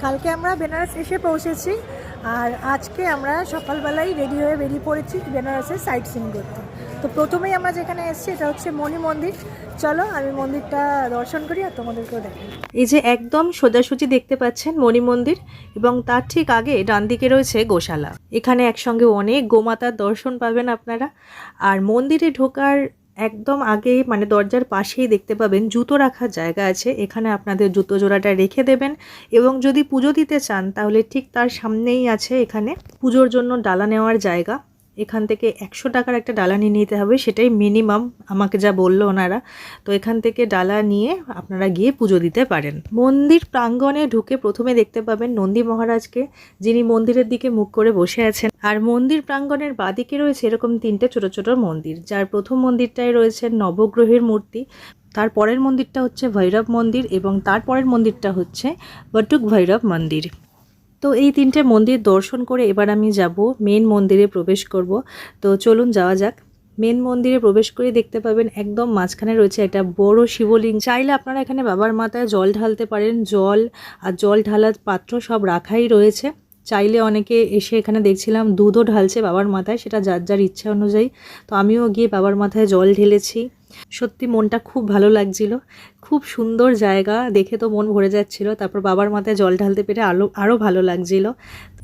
কালকে আমরা বেনারস এসে পৌঁছেছি আর আজকে আমরা সকালবেলায় রেডি হয়ে বেরিয়ে পড়েছি বেনারসের সাইট সিইং করতে। তো প্রথমেই আমরা যেখানে এসেছি এটা হচ্ছে মণি মন্দির। চলো আমি মন্দিরটা দর্শন করি আর তোমাদেরকেও দেখাই। এই যে একদম সোজাসুজি দেখতে পাচ্ছেন মণি মন্দির, এবং তার ঠিক আগে ডান দিকে রয়েছে গোশালা। এখানে একসঙ্গে অনেক গোমাতার দর্শন পাবেন আপনারা। আর মন্দিরে ঢোকার একদম আগে মানে দরজার পাশেই দেখতে পাবেন জুতো রাখার জায়গা আছে। এখানে আপনাদের জুতো জোড়াটা রেখে দেবেন, এবং যদি পুজো দিতে চান তাহলে ঠিক তার সামনেই আছে এখানে পুজোর জন্য ডালা নেওয়ার জায়গা। এখান থেকে 100 টাকার একটা ডালা নিয়ে নিতে হবে, সেটাই মিনিমাম আমাকে যা বললো ওনারা। তো এখান থেকে ডালা নিয়ে আপনারা গিয়ে পুজো দিতে পারেন। মন্দির প্রাঙ্গণে ঢুকে প্রথমে দেখতে পাবেন নন্দী মহারাজকে, যিনি মন্দিরের দিকে মুখ করে বসে আছেন। আর মন্দির প্রাঙ্গণের বাদিকে রয়েছে এরকম 3টে ছোট ছোট মন্দির, যার প্রথম মন্দিরটায় রয়েছে নবগ্রহের মূর্তি, তারপরের মন্দিরটা হচ্ছে ভৈরব মন্দির, এবং তারপরের মন্দিরটা হচ্ছে বটুক ভৈরব মন্দির। তো এই 3টে মন্দির দর্শন করে এবার আমি যাব মেন মন্দিরে প্রবেশ করব। তো চলুন যাওয়া যাক। মেন মন্দিরে প্রবেশ করে দেখতে পাবেন একদম মাঝখানে রয়েছে একটা বড় শিবলিঙ্গ। চাইলে আপনারা এখানে বাবার মাথায় জল ঢালতে পারেন, জল আর জল ঢালার পাত্র সব রাখাই রয়েছে। চাইলে অনেকে এসে এখানে দেখছিলাম দুধও ঢালছে বাবার মাথায়, সেটা যার যার ইচ্ছা অনুযায়ী। তো আমিও গিয়ে বাবার মাথায় জল ঢেলেছি। সত্যি মনটা খুব ভালো লাগছিল, খুব সুন্দর জায়গা, দেখে তো মন ভরে যাচ্ছিল। তারপর বাবার মাথায় জল ঢালতে পেরে আরও ভালো লাগছিল।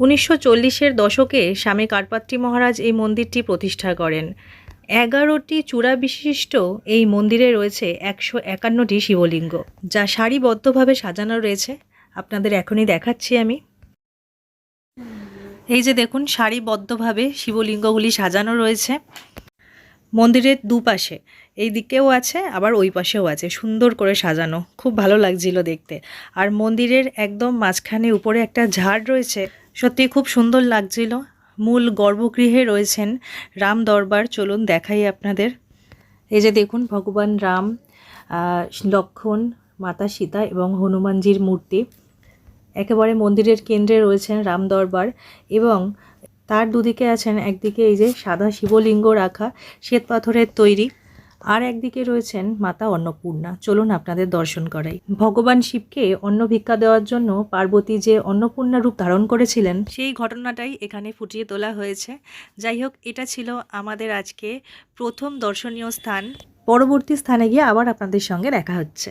1940-এর দশকে স্বামী কারপাত্রী মহারাজ এই মন্দিরটি প্রতিষ্ঠা করেন। 11টি চূড়া বিশিষ্ট এই মন্দিরে রয়েছে 151টি শিবলিঙ্গ, যা সারিবদ্ধভাবে সাজানো রয়েছে। আপনাদের এখনই দেখাচ্ছি আমি। এই যে দেখুন, সারিবদ্ধভাবে শিবলিঙ্গগুলি সাজানো রয়েছে মন্দিরের দুপাশে। এই দিকেও আছে, আবার ওই পাশেও আছে, সুন্দর করে সাজানো, খুব ভালো লাগছিল দেখতে। আর মন্দিরের একদম মাঝখানে উপরে একটা ঝাড় রয়েছে, সত্যি খুব সুন্দর লাগছিল। মূল গর্ভগৃহে রয়েছেন রাম দরবার। চলুন দেখাই আপনাদের। এই যে দেখুন, ভগবান রাম, লক্ষ্মণ, মাতা সীতা এবং হনুমানজির মূর্তি। একেবারে মন্দিরের কেন্দ্রে রয়েছেন রাম দরবার, এবং তার দুদিকে আছেন, একদিকে এই যে সাদা শিবলিঙ্গ রাখা শ্বেত পাথরের তৈরি, আর একদিকে রয়েছেন মাতা অন্নপূর্ণা। চলুন আপনাদের দর্শন করাই। ভগবান শিবকে অন্ন ভিক্ষা দেওয়ার জন্য পার্বতী যে অন্নপূর্ণা রূপ ধারণ করেছিলেন, সেই ঘটনাটাই এখানে ফুটিয়ে তোলা হয়েছে। যাই হোক, এটা ছিল আমাদের আজকে প্রথম দর্শনীয় স্থান। পরবর্তী স্থানে গিয়ে আবার আপনাদের সঙ্গে দেখা হচ্ছে।